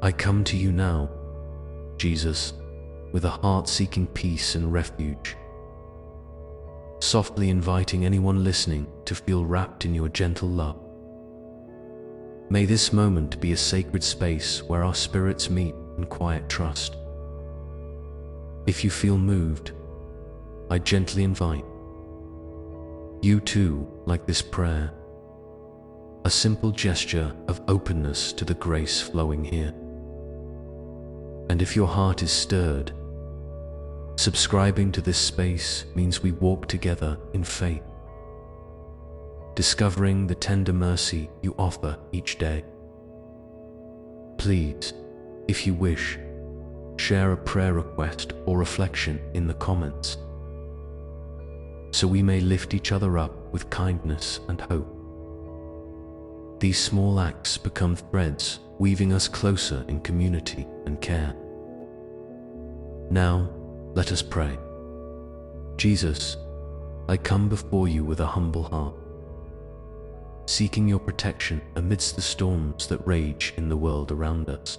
I come to you now, Jesus, with a heart seeking peace and refuge, softly inviting anyone listening to feel wrapped in your gentle love. May this moment be a sacred space where our spirits meet in quiet trust. If you feel moved, I gently invite you too, like this prayer, a simple gesture of openness to the grace flowing here. And if your heart is stirred, subscribing to this space means we walk together in faith, discovering the tender mercy you offer each day. Please, if you wish, share a prayer request or reflection in the comments, so we may lift each other up with kindness and hope. These small acts become threads weaving us closer in community and care. Now, let us pray. Jesus, I come before you with a humble heart, seeking your protection amidst the storms that rage in the world around us.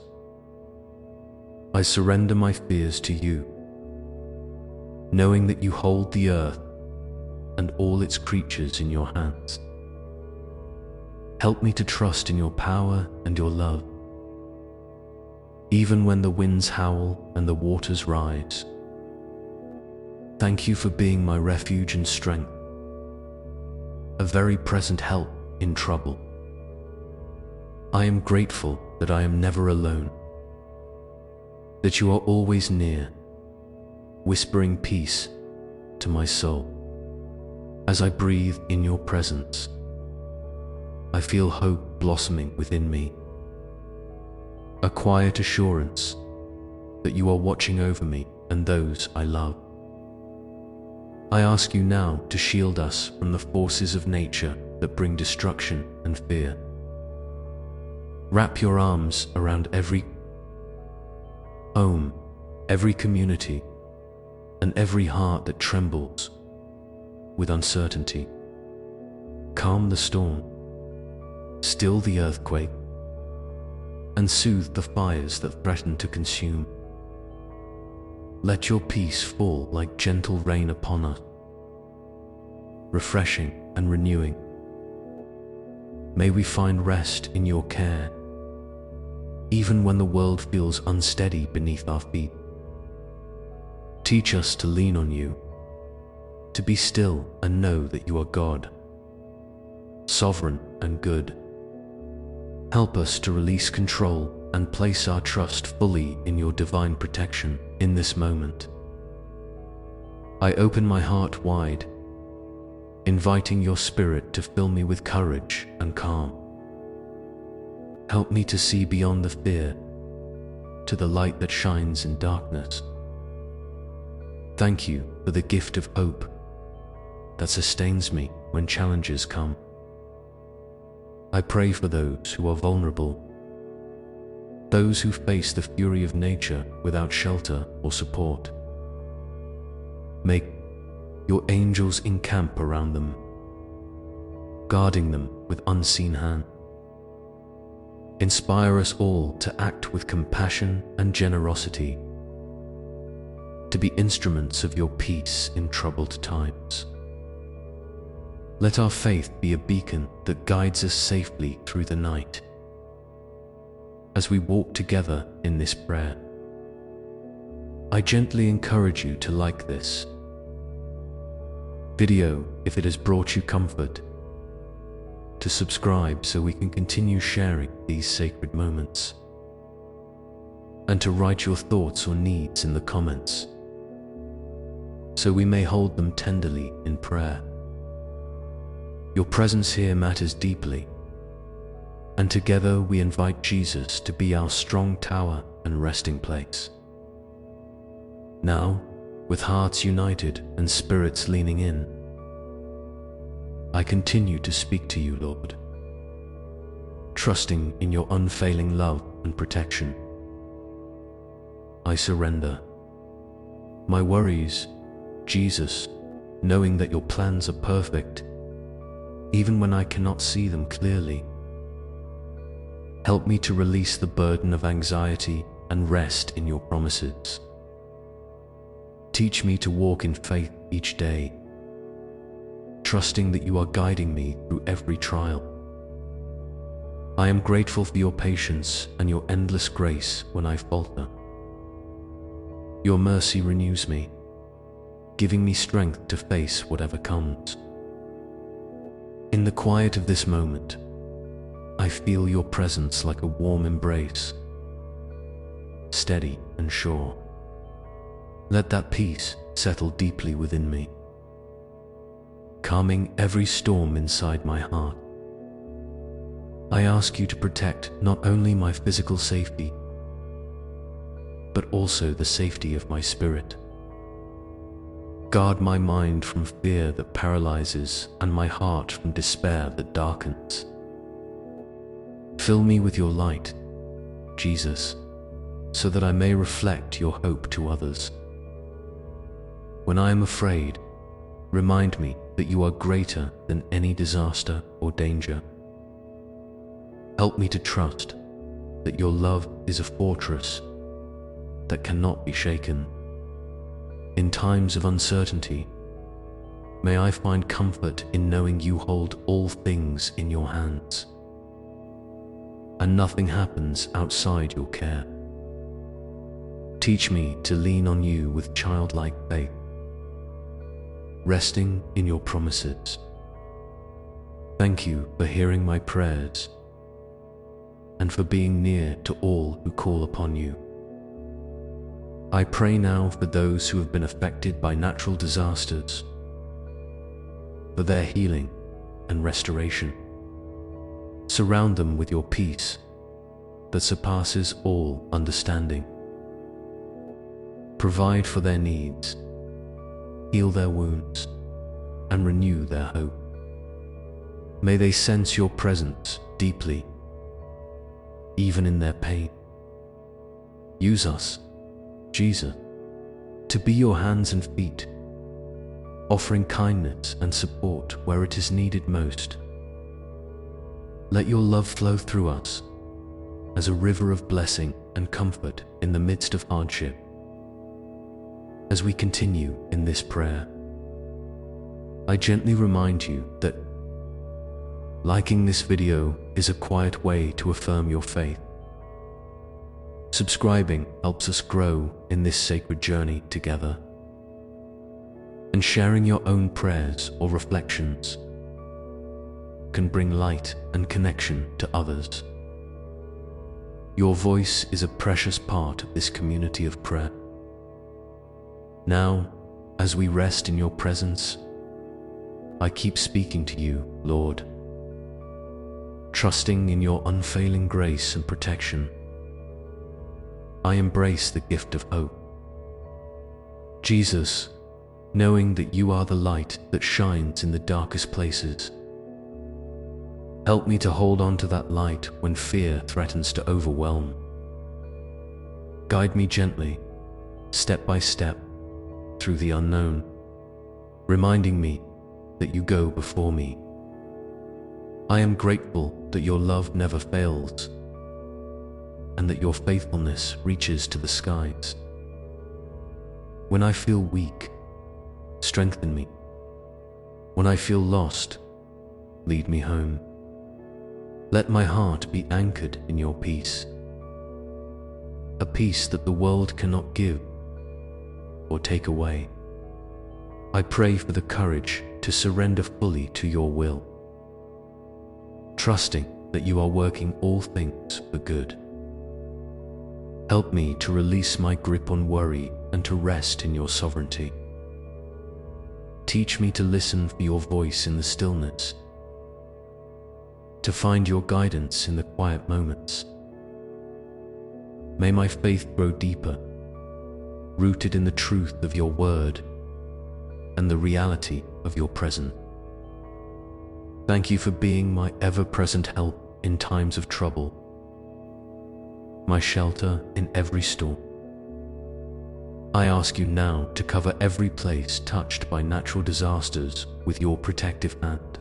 I surrender my fears to you, knowing that you hold the earth and all its creatures in your hands. Help me to trust in your power and your love, even when the winds howl and the waters rise. Thank you for being my refuge and strength, a very present help in trouble. I am grateful that I am never alone, that you are always near, whispering peace to my soul. As I breathe in your presence, I feel hope blossoming within me, a quiet assurance that you are watching over me and those I love. I ask you now to shield us from the forces of nature that bring destruction and fear. Wrap your arms around every home, every community, and every heart that trembles with uncertainty. Calm the storm, still the earthquake, and soothe the fires that threaten to consume. Let your peace fall like gentle rain upon us, refreshing and renewing. May we find rest in your care, even when the world feels unsteady beneath our feet. Teach us to lean on you, to be still and know that you are God, sovereign and good. Help us to release control and place our trust fully in your divine protection in this moment. I open my heart wide, inviting your spirit to fill me with courage and calm. Help me to see beyond the fear to the light that shines in darkness. Thank you for the gift of hope that sustains me when challenges come. I pray for those who are vulnerable, those who face the fury of nature without shelter or support. Make your angels encamp around them, guarding them with unseen hand. Inspire us all to act with compassion and generosity, to be instruments of your peace in troubled times. Let our faith be a beacon that guides us safely through the night. As we walk together in this prayer, I gently encourage you to like this video if it has brought you comfort, to subscribe so we can continue sharing these sacred moments, and to write your thoughts or needs in the comments, so we may hold them tenderly in prayer. Your presence here matters deeply, and together we invite Jesus to be our strong tower and resting place. Now, with hearts united and spirits leaning in, I continue to speak to you, Lord, trusting in your unfailing love and protection. I surrender my worries, Jesus, knowing that your plans are perfect, even when I cannot see them clearly. Help me to release the burden of anxiety and rest in your promises. Teach me to walk in faith each day, trusting that you are guiding me through every trial. I am grateful for your patience and your endless grace when I falter. Your mercy renews me, giving me strength to face whatever comes. In the quiet of this moment, I feel your presence like a warm embrace, steady and sure. Let that peace settle deeply within me, calming every storm inside my heart. I ask you to protect not only my physical safety, but also the safety of my spirit. Guard my mind from fear that paralyzes and my heart from despair that darkens. Fill me with your light, Jesus, so that I may reflect your hope to others. When I am afraid, remind me that you are greater than any disaster or danger. Help me to trust that your love is a fortress that cannot be shaken. In times of uncertainty, may I find comfort in knowing you hold all things in your hands, and nothing happens outside your care. Teach me to lean on you with childlike faith, resting in your promises. Thank you for hearing my prayers and for being near to all who call upon you. I pray now for those who have been affected by natural disasters, for their healing and restoration. Surround them with your peace that surpasses all understanding. Provide for their needs, heal their wounds, and renew their hope. May they sense your presence deeply, even in their pain. Use us, Jesus, to be your hands and feet, offering kindness and support where it is needed most. Let your love flow through us as a river of blessing and comfort in the midst of hardship. As we continue in this prayer, I gently remind you that liking this video is a quiet way to affirm your faith. Subscribing helps us grow in this sacred journey together. And sharing your own prayers or reflections can bring light and connection to others. Your voice is a precious part of this community of prayer. Now, as we rest in your presence, I keep speaking to you, Lord, trusting in your unfailing grace and protection. I embrace the gift of hope. Jesus, knowing that you are the light that shines in the darkest places, help me to hold on to that light when fear threatens to overwhelm. Guide me gently, step by step, through the unknown, reminding me that you go before me. I am grateful that your love never fails, and that your faithfulness reaches to the skies. When I feel weak, strengthen me. When I feel lost, lead me home. Let my heart be anchored in your peace, a peace that the world cannot give or take away. I pray for the courage to surrender fully to your will, trusting that you are working all things for good. Help me to release my grip on worry and to rest in your sovereignty. Teach me to listen for your voice in the stillness, to find your guidance in the quiet moments. May my faith grow deeper, rooted in the truth of your word and the reality of your presence. Thank you for being my ever-present help in times of trouble, my shelter in every storm. I ask you now to cover every place touched by natural disasters with your protective hand.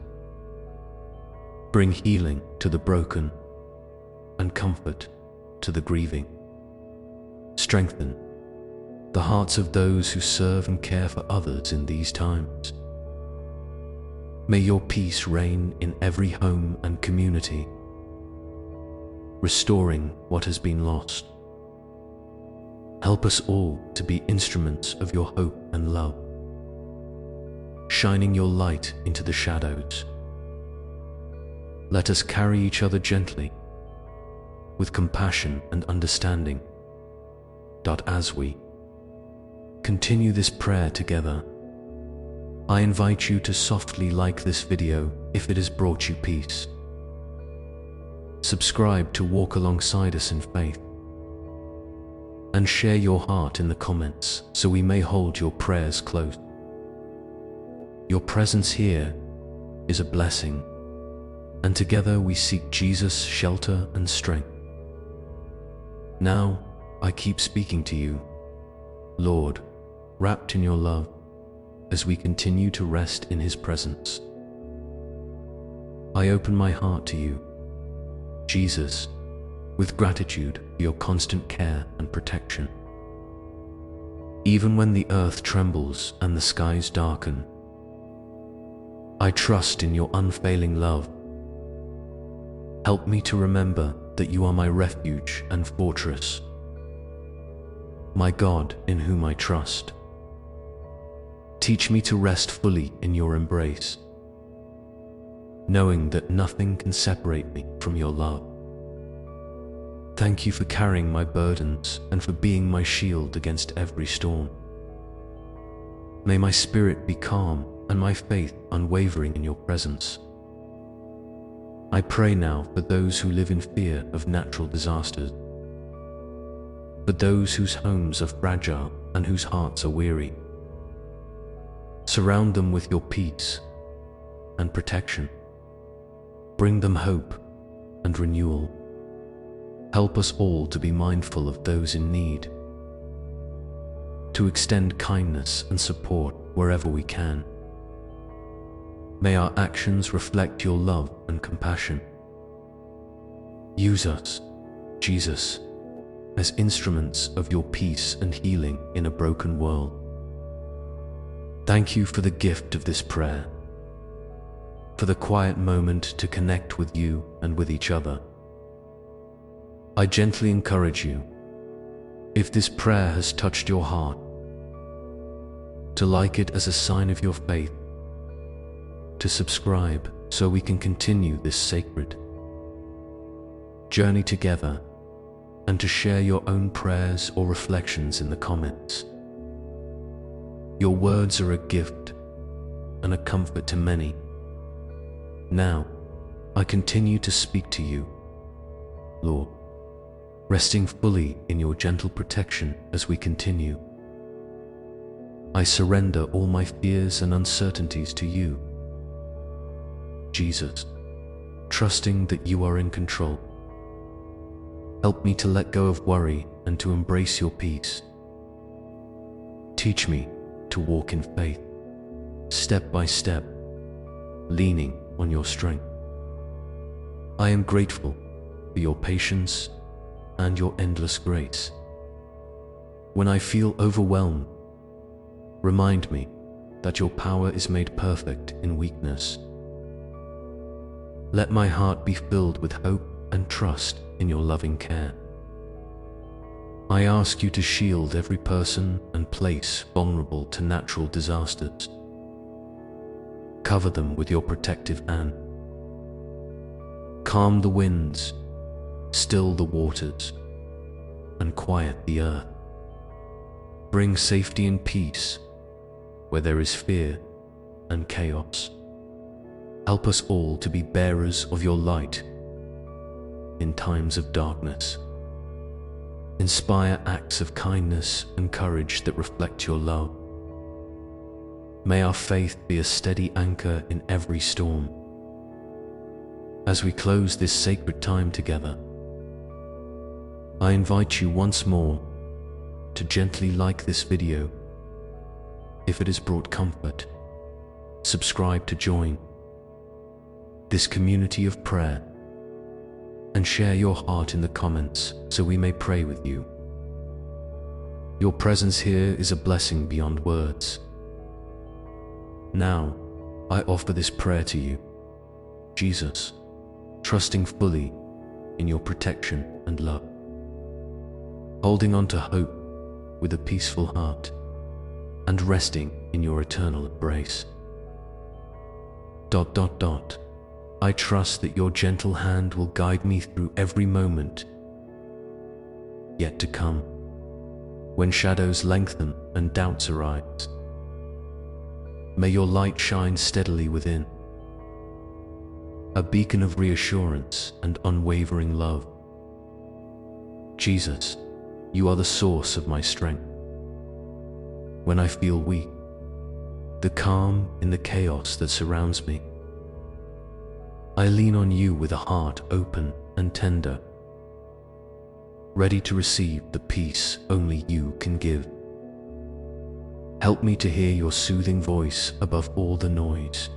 Bring healing to the broken and comfort to the grieving. Strengthen the hearts of those who serve and care for others in these times. May your peace reign in every home and community, restoring what has been lost. Help us all to be instruments of your hope and love, shining your light into the shadows. Let us carry each other gently, with compassion and understanding. As we continue this prayer together, I invite you to softly like this video if it has brought you peace. Subscribe to walk alongside us in faith, and share your heart in the comments so we may hold your prayers close. Your presence here is a blessing, and together we seek Jesus' shelter and strength. Now I keep speaking to you, Lord, wrapped in your love, as we continue to rest in His presence. I open my heart to you, Jesus, with gratitude for your constant care and protection. Even when the earth trembles and the skies darken, I trust in your unfailing love. Help me to remember that you are my refuge and fortress, my God in whom I trust. Teach me to rest fully in your embrace, knowing that nothing can separate me from your love. Thank you for carrying my burdens and for being my shield against every storm. May my spirit be calm and my faith unwavering in your presence. I pray now for those who live in fear of natural disasters, for those whose homes are fragile and whose hearts are weary. Surround them with your peace and protection. Bring them hope and renewal. Help us all to be mindful of those in need, to extend kindness and support wherever we can. May our actions reflect your love and compassion. Use us, Jesus, as instruments of your peace and healing in a broken world. Thank you for the gift of this prayer, for the quiet moment to connect with you and with each other. I gently encourage you, if this prayer has touched your heart, to like it as a sign of your faith, to subscribe so we can continue this sacred journey together, and to share your own prayers or reflections in the comments. Your words are a gift and a comfort to many. Now, I continue to speak to you, Lord, resting fully in your gentle protection as we continue. I surrender all my fears and uncertainties to you, Jesus, trusting that you are in control. Help me to let go of worry and to embrace your peace. Teach me to walk in faith, step by step, leaning on your strength. I am grateful for your patience and your endless grace. When I feel overwhelmed, remind me that your power is made perfect in weakness. Let my heart be filled with hope and trust in your loving care. I ask you to shield every person and place vulnerable to natural disasters. Cover them with your protective hand. Calm the winds, still the waters, and quiet the earth. Bring safety and peace where there is fear and chaos. Help us all to be bearers of your light in times of darkness. Inspire acts of kindness and courage that reflect your love. May our faith be a steady anchor in every storm. As we close this sacred time together, I invite you once more to gently like this video. If it has brought comfort, subscribe to join this community of prayer and share your heart in the comments so we may pray with you. Your presence here is a blessing beyond words. Now, I offer this prayer to you, Jesus, trusting fully in your protection and love, holding on to hope with a peaceful heart, and resting in your eternal embrace. ... I trust that your gentle hand will guide me through every moment yet to come, when shadows lengthen and doubts arise. May your light shine steadily within, a beacon of reassurance and unwavering love. Jesus, you are the source of my strength. When I feel weak, the calm in the chaos that surrounds me, I lean on you with a heart open and tender, ready to receive the peace only you can give. Help me to hear your soothing voice above all the noise,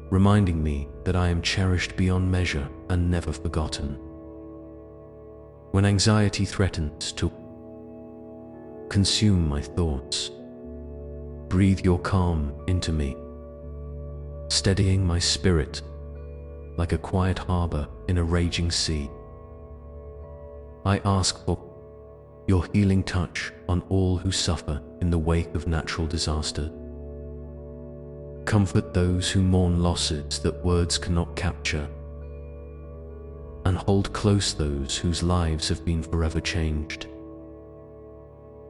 reminding me that I am cherished beyond measure and never forgotten. When anxiety threatens to consume my thoughts, breathe your calm into me, steadying my spirit like a quiet harbor in a raging sea. I ask for your healing touch on all who suffer in the wake of natural disaster. Comfort those who mourn losses that words cannot capture, and hold close those whose lives have been forever changed.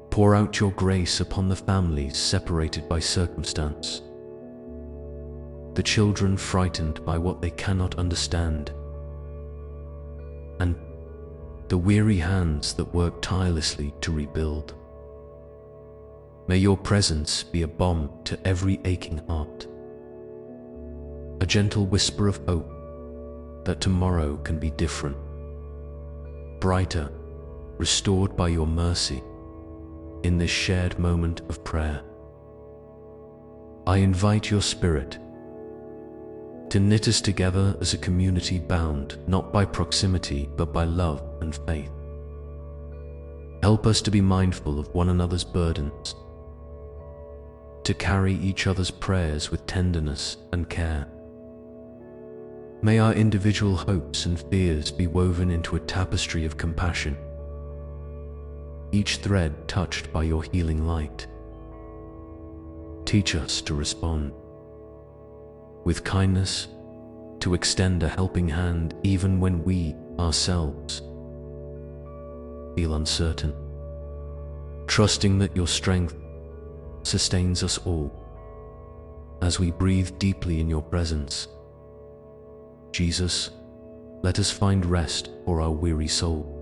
Pour out your grace upon the families separated by circumstance, the children frightened by what they cannot understand, and the weary hands that work tirelessly to rebuild. May your presence be a balm to every aching heart, a gentle whisper of hope that tomorrow can be different, brighter, restored by your mercy in this shared moment of prayer. I invite your Spirit to knit us together as a community bound not by proximity but by love and faith. Help us to be mindful of one another's burdens, to carry each other's prayers with tenderness and care. May our individual hopes and fears be woven into a tapestry of compassion, each thread touched by your healing light. Teach us to respond with kindness, to extend a helping hand even when we ourselves feel uncertain, trusting that your strength sustains us all as we breathe deeply in your presence. Jesus, let us find rest for our weary soul.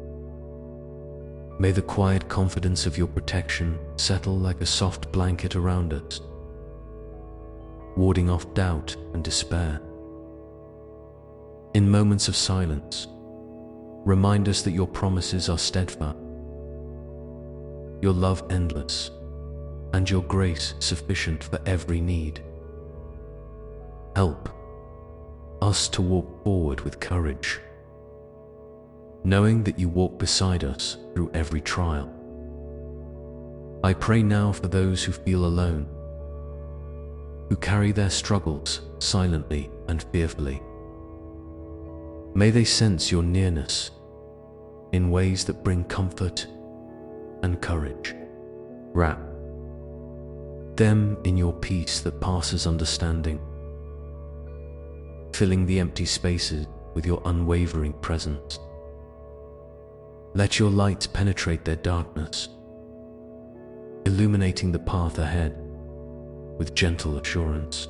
May the quiet confidence of your protection settle like a soft blanket around us, warding off doubt and despair. In moments of silence, remind us that your promises are steadfast, your love endless, and your grace sufficient for every need. Help us to walk forward with courage, knowing that you walk beside us through every trial. I pray now for those who feel alone, who carry their struggles silently and fearfully. May they sense your nearness in ways that bring comfort and courage. Wrap them in your peace that passes understanding, filling the empty spaces with your unwavering presence. Let your light penetrate their darkness, illuminating the path ahead with gentle assurance.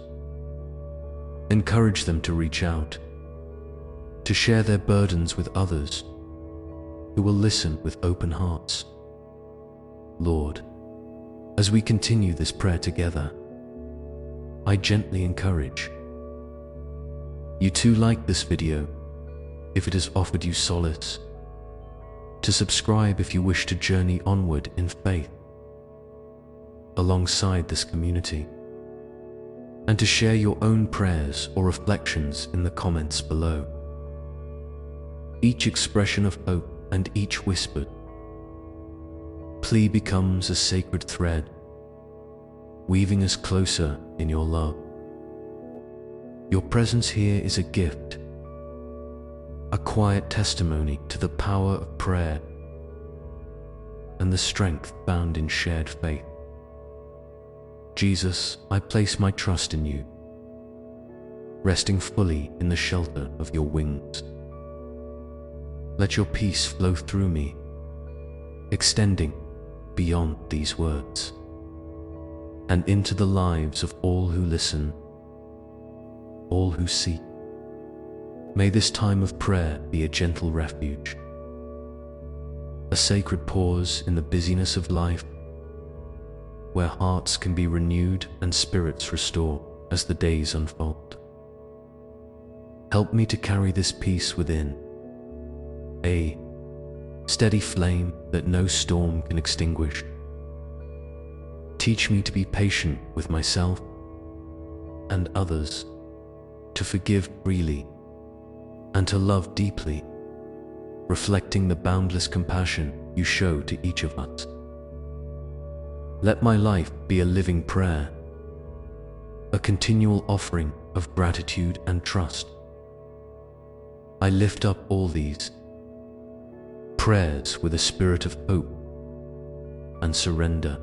Encourage them to reach out, to share their burdens with others who will listen with open hearts. Lord, as we continue this prayer together, I gently encourage you to like this video if it has offered you solace, to subscribe if you wish to journey onward in faith alongside this community, and to share your own prayers or reflections in the comments below. each expression of hope and each whispered plea becomes a sacred thread, weaving us closer in your love. Your presence here is a gift, a quiet testimony to the power of prayer and the strength found in shared faith. Jesus, I place my trust in you, resting fully in the shelter of your wings. Let your peace flow through me, extending beyond these words and into the lives of all who listen, all who seek. May this time of prayer be a gentle refuge, a sacred pause in the busyness of life, where hearts can be renewed and spirits restored as the days unfold. Help me to carry this peace within, a steady flame that no storm can extinguish. Teach me to be patient with myself and others, to forgive freely and to love deeply, reflecting the boundless compassion you show to each of us. Let my life be a living prayer, a continual offering of gratitude and trust. I lift up all these prayers with a spirit of hope and surrender,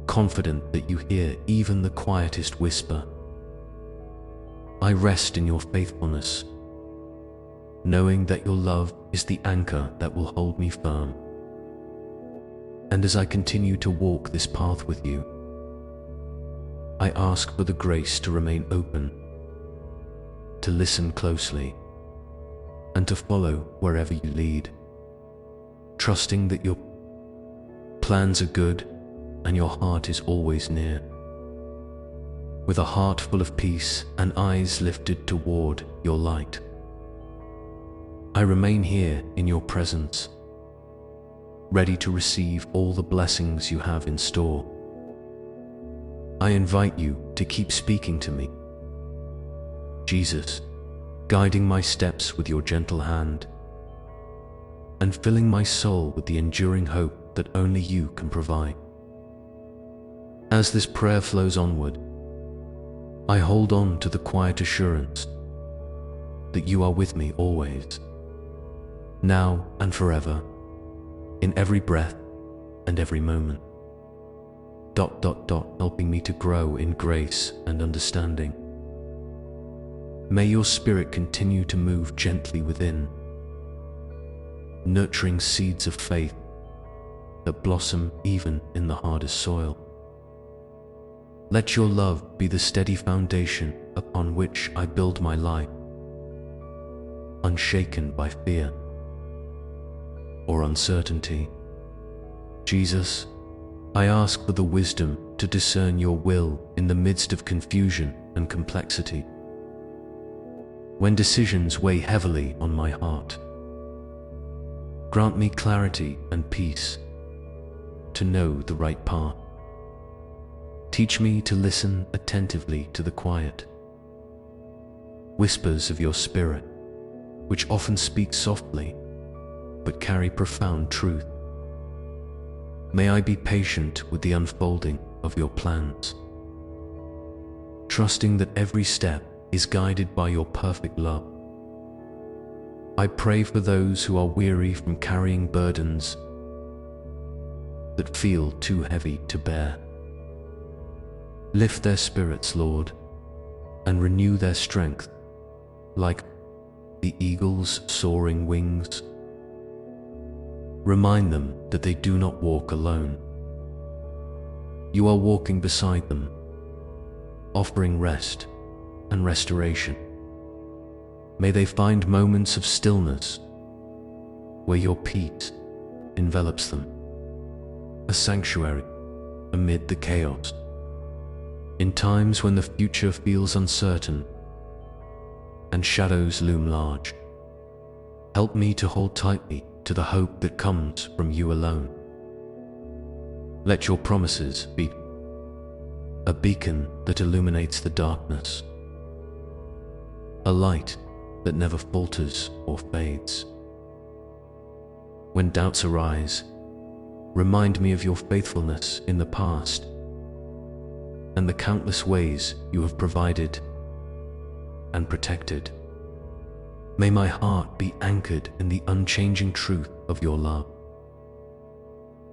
confident that you hear even the quietest whisper. I rest in your faithfulness, knowing that your love is the anchor that will hold me firm. And as I continue to walk this path with you, I ask for the grace to remain open, to listen closely, and to follow wherever you lead, trusting that your plans are good and your heart is always near. With a heart full of peace and eyes lifted toward your light, I remain here in your presence, ready to receive all the blessings you have in store. I invite you to keep speaking to me, Jesus, guiding my steps with your gentle hand and filling my soul with the enduring hope that only you can provide. As this prayer flows onward, I hold on to the quiet assurance that you are with me always, now and forever, in every breath and every moment. ... helping me to grow in grace and understanding. May your spirit continue to move gently within, nurturing seeds of faith that blossom even in the hardest soil. Let your love be the steady foundation upon which I build my life, unshaken by fear or uncertainty. Jesus, I ask for the wisdom to discern your will in the midst of confusion and complexity. When decisions weigh heavily on my heart, grant me clarity and peace to know the right path. Teach me to listen attentively to the quiet whispers of your spirit, which often speak softly but carry profound truth. May I be patient with the unfolding of your plans, trusting that every step is guided by your perfect love. I pray for those who are weary from carrying burdens that feel too heavy to bear. Lift their spirits, Lord, and renew their strength like the eagle's soaring wings. Remind them that they do not walk alone. You are walking beside them, offering rest and restoration. May they find moments of stillness where your peace envelops them, a sanctuary amid the chaos. In times when the future feels uncertain and shadows loom large, help me to hold tightly to the hope that comes from you alone. Let your promises be a beacon that illuminates the darkness, a light that never falters or fades. When doubts arise, remind me of your faithfulness in the past and the countless ways you have provided and protected. May my heart be anchored in the unchanging truth of your love.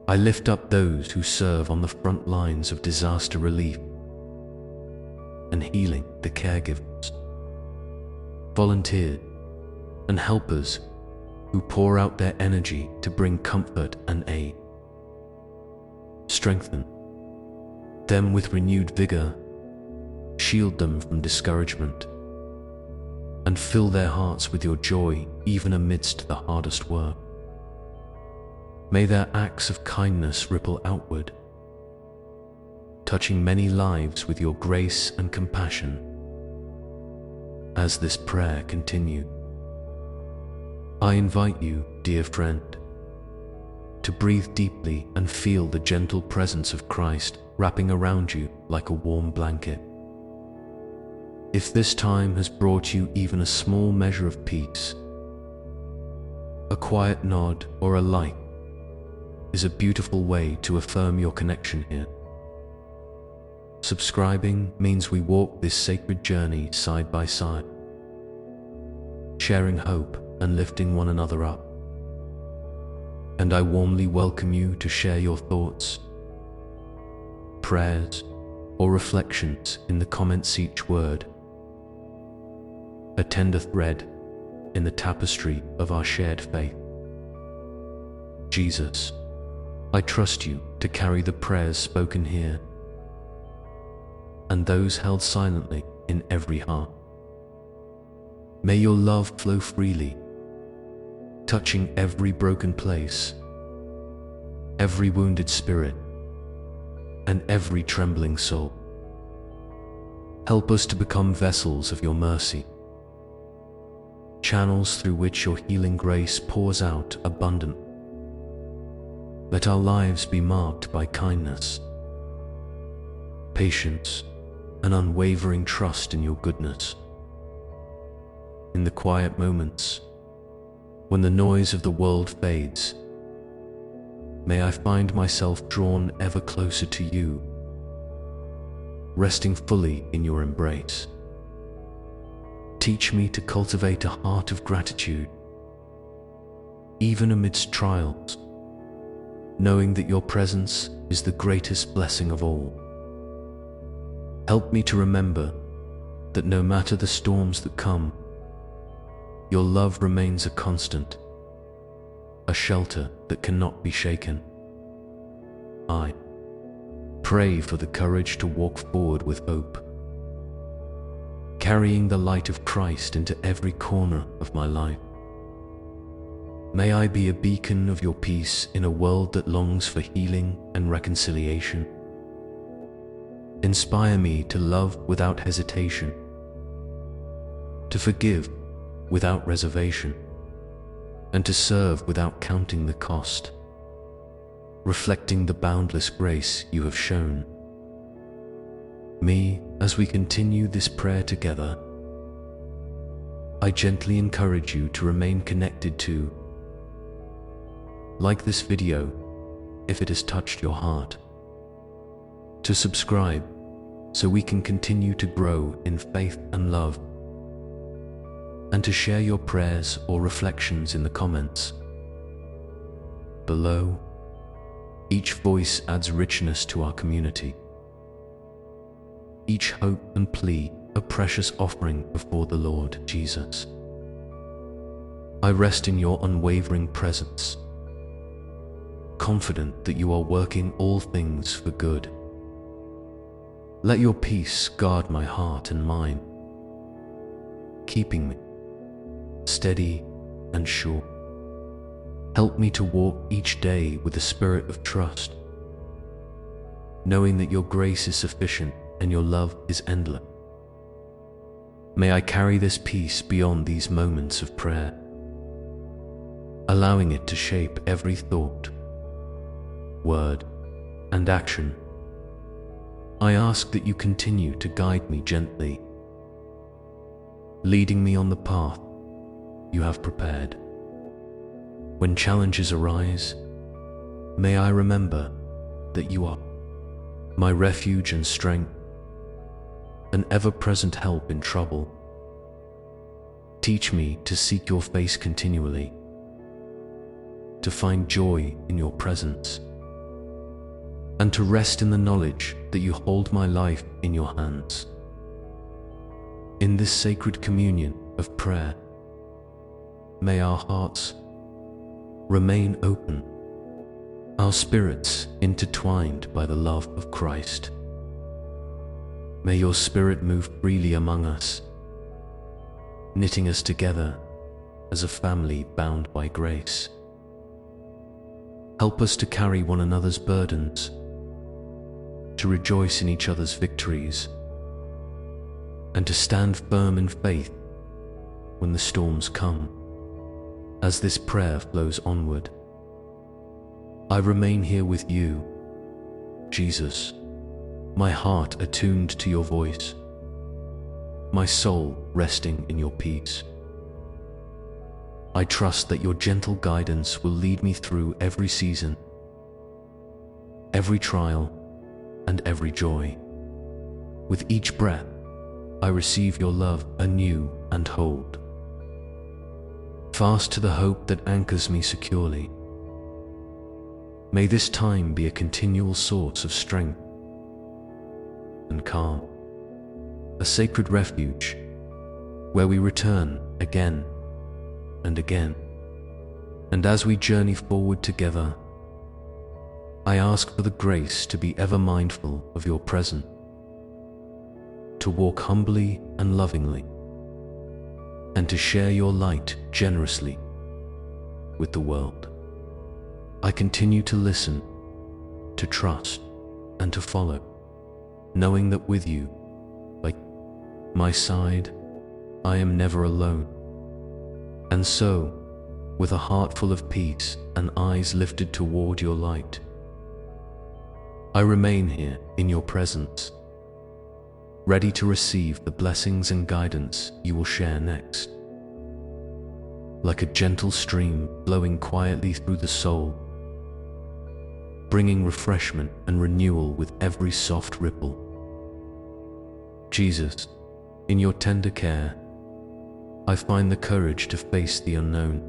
I lift up those who serve on the front lines of disaster relief and healing, the caregivers, volunteers, and helpers who pour out their energy to bring comfort and aid. Strengthen them with renewed vigor, shield them from discouragement, and fill their hearts with your joy even amidst the hardest work. May their acts of kindness ripple outward, touching many lives with your grace and compassion. As this prayer continues, I invite you, dear friend, to breathe deeply and feel the gentle presence of Christ wrapping around you like a warm blanket. If this time has brought you even a small measure of peace, a quiet nod or a light is a beautiful way to affirm your connection here. Subscribing means we walk this sacred journey side by side, sharing hope and lifting one another up. And I warmly welcome you to share your thoughts, prayers, or reflections in the comments. Each word a tender thread in the tapestry of our shared faith. Jesus, I trust you to carry the prayers spoken here and those held silently in every heart. May your love flow freely, touching every broken place, every wounded spirit, and every trembling soul. Help us to become vessels of your mercy, channels through which your healing grace pours out abundantly. Let our lives be marked by kindness, patience, and unwavering trust in your goodness. In the quiet moments, when the noise of the world fades, may I find myself drawn ever closer to you, resting fully in your embrace. Teach me to cultivate a heart of gratitude, even amidst trials, knowing that your presence is the greatest blessing of all. Help me to remember that no matter the storms that come, your love remains a constant, a shelter that cannot be shaken. I pray for the courage to walk forward with hope, carrying the light of Christ into every corner of my life. May I be a beacon of your peace in a world that longs for healing and reconciliation. Inspire me to love without hesitation, to forgive without reservation, and to serve without counting the cost, reflecting the boundless grace you have shown me. As we continue this prayer together, I gently encourage you to remain connected to, like this video if it has touched your heart, to subscribe so we can continue to grow in faith and love, and to share your prayers or reflections in the comments below. Each voice adds richness to our community, each hope and plea a precious offering before the Lord Jesus. I rest in your unwavering presence, confident that you are working all things for good. Let your peace guard my heart and mind, keeping me steady and sure. Help me to walk each day with a spirit of trust, knowing that your grace is sufficient and your love is endless. May I carry this peace beyond these moments of prayer, allowing it to shape every thought, word, and action. I ask that you continue to guide me gently, leading me on the path you have prepared. When challenges arise, may I remember that you are my refuge and strength, an ever-present help in trouble. Teach me to seek your face continually, to find joy in your presence, and to rest in the knowledge that you hold my life in your hands. In this sacred communion of prayer, may our hearts remain open, our spirits intertwined by the love of Christ. May your Spirit move freely among us, knitting us together as a family bound by grace. Help us to carry one another's burdens, to rejoice in each other's victories, and to stand firm in faith when the storms come. As this prayer flows onward, I remain here with you, Jesus, my heart attuned to your voice, my soul resting in your peace. I trust that your gentle guidance will lead me through every season, every trial, and every joy. With each breath, I receive your love anew and hold fast to the hope that anchors me securely. May this time be a continual source of strength and calm, a sacred refuge where we return again and again. And as we journey forward together, I ask for the grace to be ever mindful of your presence, to walk humbly and lovingly, and to share your light generously with the world. I continue to listen, to trust, and to follow, knowing that with you, by my side, I am never alone. And so, with a heart full of peace and eyes lifted toward your light, I remain here in your presence, ready to receive the blessings and guidance you will share next. Like a gentle stream flowing quietly through the soul, bringing refreshment and renewal with every soft ripple. Jesus, in your tender care, I find the courage to face the unknown,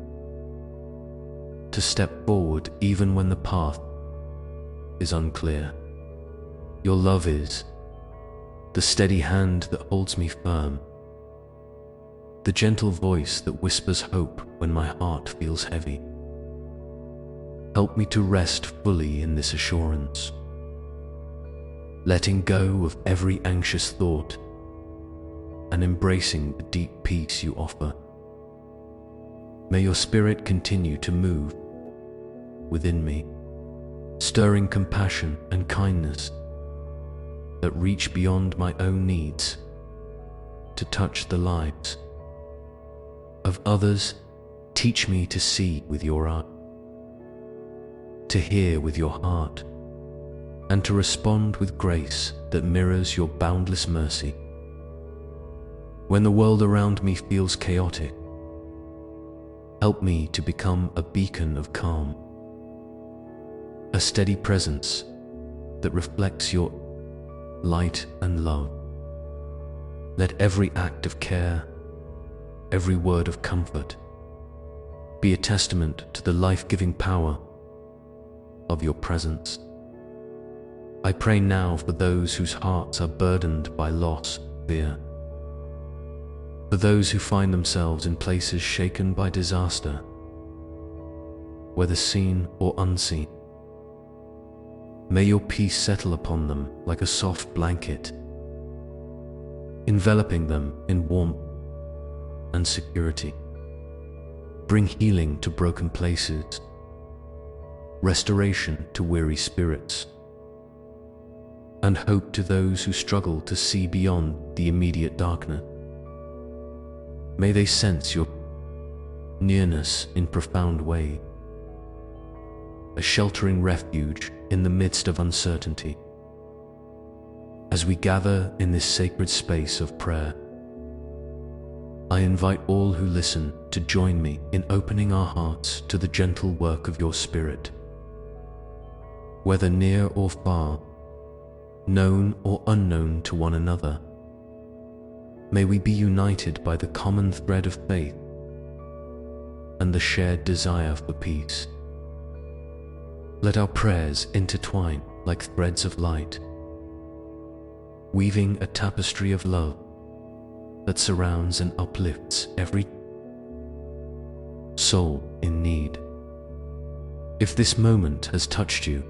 to step forward even when the path is unclear. Your love is the steady hand that holds me firm, the gentle voice that whispers hope when my heart feels heavy. Help me to rest fully in this assurance, letting go of every anxious thought and embracing the deep peace you offer. May your Spirit continue to move within me, stirring compassion and kindness that reach beyond my own needs to touch the lives of others. Teach me to see with your eye, to hear with your heart, and to respond with grace that mirrors your boundless mercy. When the world around me feels chaotic, help me to become a beacon of calm, a steady presence that reflects your light and love. Let every act of care, every word of comfort, be a testament to the life-giving power of your presence. I pray now for those whose hearts are burdened by loss, fear, for those who find themselves in places shaken by disaster, whether seen or unseen. May your peace settle upon them like a soft blanket, enveloping them in warmth and security. Bring healing to broken places, restoration to weary spirits, and hope to those who struggle to see beyond the immediate darkness. May they sense your nearness in profound way, a sheltering refuge in the midst of uncertainty. As we gather in this sacred space of prayer, I invite all who listen to join me in opening our hearts to the gentle work of your Spirit. Whether near or far, known or unknown to one another, may we be united by the common thread of faith and the shared desire for peace. Let our prayers intertwine like threads of light, weaving a tapestry of love that surrounds and uplifts every soul in need. If this moment has touched you,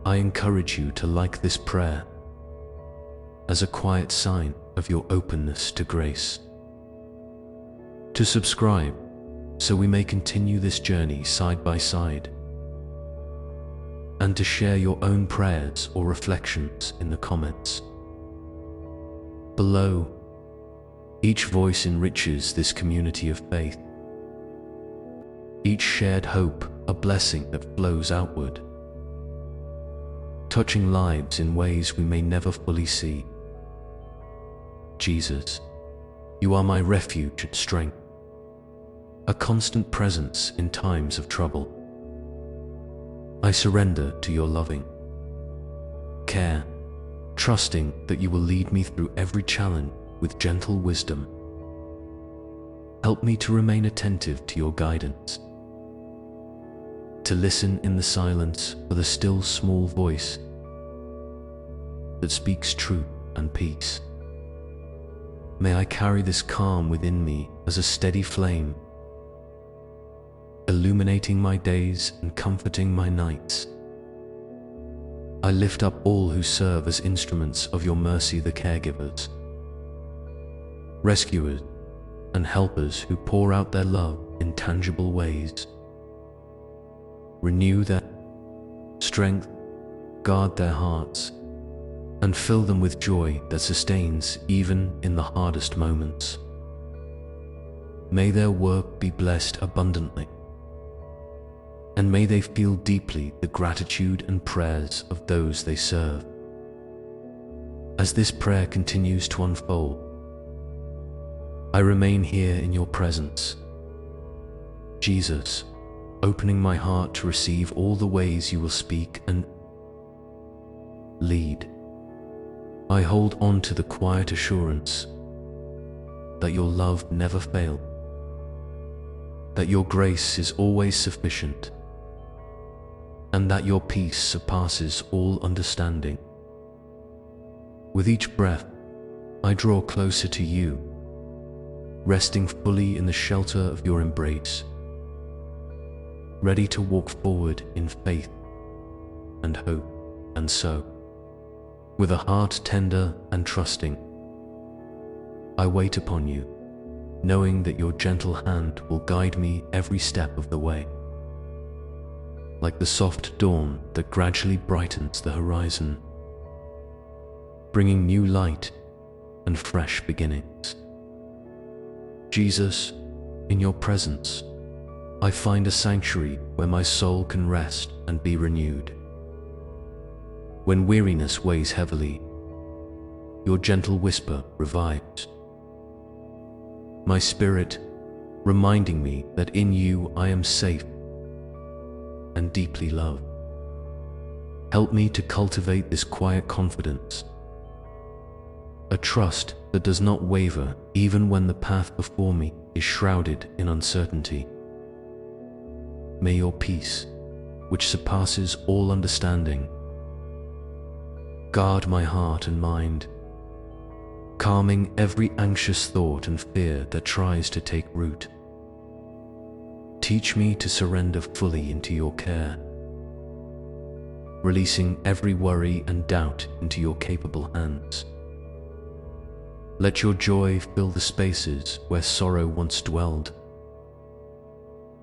I encourage you to like this prayer as a quiet sign of your openness to grace. To subscribe so we may continue this journey side by side, and to share your own prayers or reflections in the comments below. Each voice enriches this community of faith, each shared hope a blessing that flows outward, touching lives in ways we may never fully see. Jesus, you are my refuge and strength, a constant presence in times of trouble. I surrender to your loving care, trusting that you will lead me through every challenge with gentle wisdom. Help me to remain attentive to your guidance, to listen in the silence for the still small voice that speaks truth and peace. May I carry this calm within me as a steady flame, illuminating my days and comforting my nights. I lift up all who serve as instruments of your mercy, the caregivers, rescuers, and helpers who pour out their love in tangible ways. Renew their strength, guard their hearts, and fill them with joy that sustains even in the hardest moments. May their work be blessed abundantly, and may they feel deeply the gratitude and prayers of those they serve. As this prayer continues to unfold, I remain here in your presence, Jesus, opening my heart to receive all the ways you will speak and lead. I hold on to the quiet assurance that your love never fails, that your grace is always sufficient, and that your peace surpasses all understanding. With each breath, I draw closer to you, resting fully in the shelter of your embrace, ready to walk forward in faith and hope. And so, with a heart tender and trusting, I wait upon you, knowing that your gentle hand will guide me every step of the way. Like the soft dawn that gradually brightens the horizon, bringing new light and fresh beginnings. Jesus, in your presence, I find a sanctuary where my soul can rest and be renewed. When weariness weighs heavily, your gentle whisper revives my spirit, reminding me that in you I am safe and deeply loved. Help me to cultivate this quiet confidence, a trust that does not waver even when the path before me is shrouded in uncertainty. May your peace, which surpasses all understanding, guard my heart and mind, calming every anxious thought and fear that tries to take root. Teach me to surrender fully into your care, releasing every worry and doubt into your capable hands. Let your joy fill the spaces where sorrow once dwelled,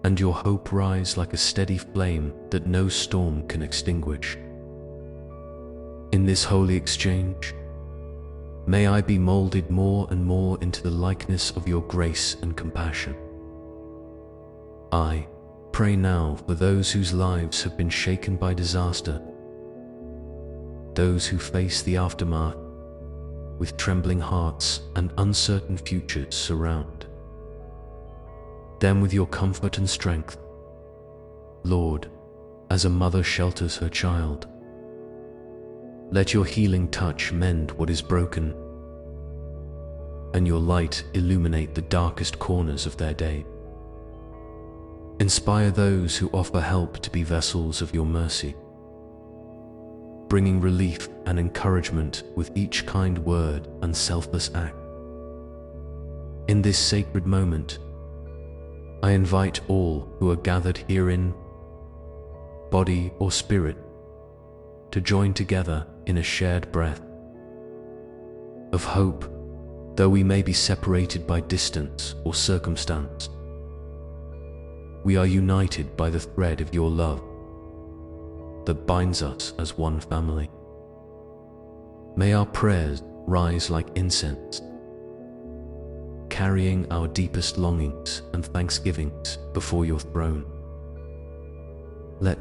and your hope rise like a steady flame that no storm can extinguish. In this holy exchange, may I be molded more and more into the likeness of your grace and compassion. I pray now for those whose lives have been shaken by disaster, those who face the aftermath with trembling hearts and uncertain futures surround them with your comfort and strength, Lord, as a mother shelters her child. Let your healing touch mend what is broken, and your light illuminate the darkest corners of their day. Inspire those who offer help to be vessels of your mercy, bringing relief and encouragement with each kind word and selfless act. In this sacred moment, I invite all who are gathered herein, body or spirit, to join together in a shared breath of hope, though we may be separated by distance or circumstance. We are united by the thread of your love that binds us as one family. May our prayers rise like incense, carrying our deepest longings and thanksgivings before your throne. Let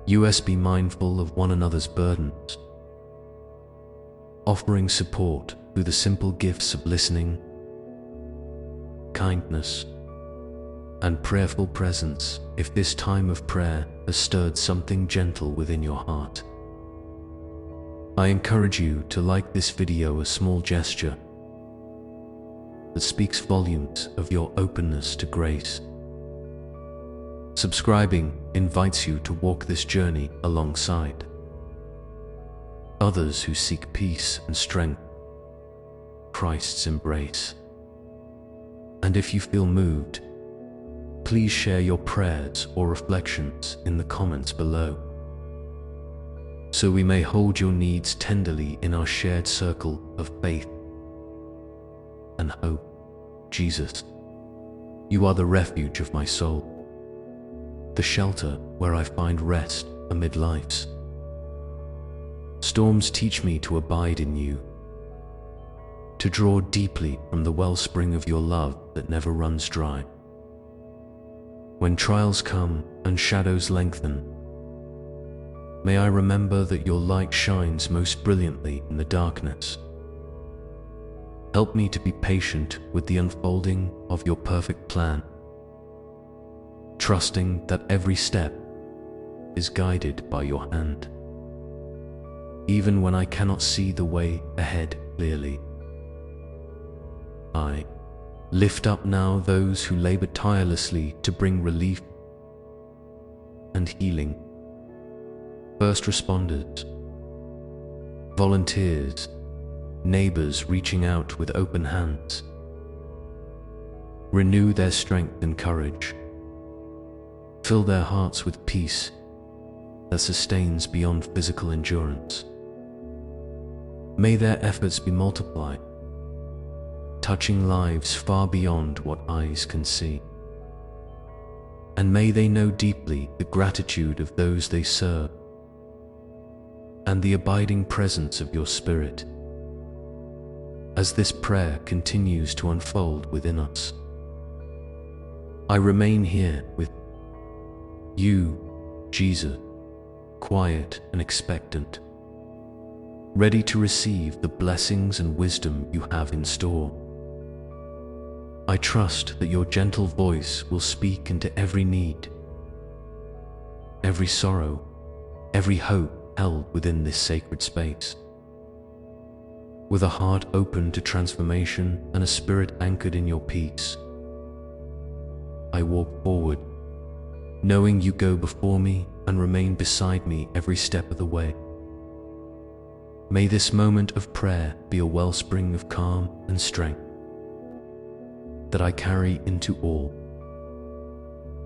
us be mindful of one another's burdens, offering support through the simple gifts of listening, kindness, and prayerful presence. If this time of prayer has stirred something gentle within your heart, I encourage you to like this video, a small gesture that speaks volumes of your openness to grace. Subscribing invites you to walk this journey alongside others who seek peace and strength, Christ's embrace. And if you feel moved, please share your prayers or reflections in the comments below, so we may hold your needs tenderly in our shared circle of faith and hope. Jesus, you are the refuge of my soul, the shelter where I find rest amid life's storms. Teach me to abide in you, to draw deeply from the wellspring of your love that never runs dry. When trials come and shadows lengthen, may I remember that your light shines most brilliantly in the darkness. Help me to be patient with the unfolding of your perfect plan, trusting that every step is guided by your hand, even when I cannot see the way ahead clearly. I lift up now those who labor tirelessly to bring relief and healing. First responders, volunteers, neighbors reaching out with open hands. Renew their strength and courage. Fill their hearts with peace that sustains beyond physical endurance. May their efforts be multiplied, touching lives far beyond what eyes can see. And may they know deeply the gratitude of those they serve and the abiding presence of your Spirit as this prayer continues to unfold within us. I remain here with you, Jesus, quiet and expectant, ready to receive the blessings and wisdom you have in store. I trust that your gentle voice will speak into every need, every sorrow, every hope held within this sacred space. With a heart open to transformation and a spirit anchored in your peace, I walk forward, knowing you go before me and remain beside me every step of the way. May this moment of prayer be a wellspring of calm and strength that I carry into all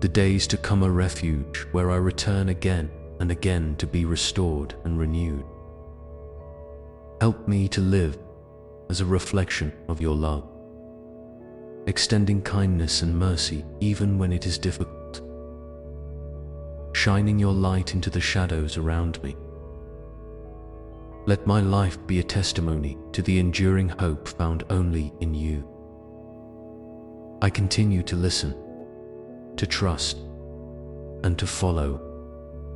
the days to come, a refuge where I return again and again to be restored and renewed. Help me to live as a reflection of your love, extending kindness and mercy even when it is difficult, shining your light into the shadows around me. Let my life be a testimony to the enduring hope found only in you. I continue to listen, to trust, and to follow,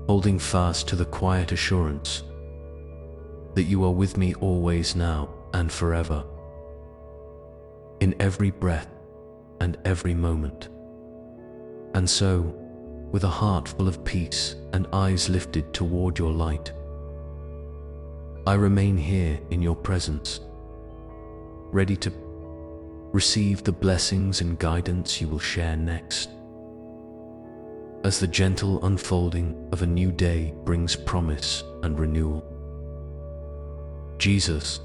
holding fast to the quiet assurance that you are with me always, now and forever, in every breath and every moment. And so, with a heart full of peace and eyes lifted toward your light, I remain here in your presence, ready to receive the blessings and guidance you will share next, as the gentle unfolding of a new day brings promise and renewal. Jesus,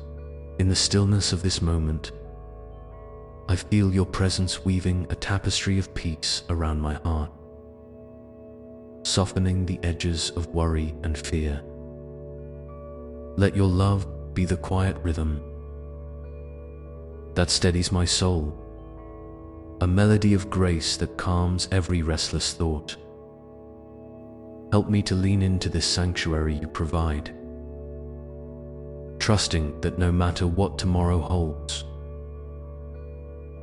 in the stillness of this moment, I feel your presence weaving a tapestry of peace around my heart, softening the edges of worry and fear. Let your love be the quiet rhythm that steadies my soul, a melody of grace that calms every restless thought. Help me to lean into this sanctuary you provide, trusting that no matter what tomorrow holds,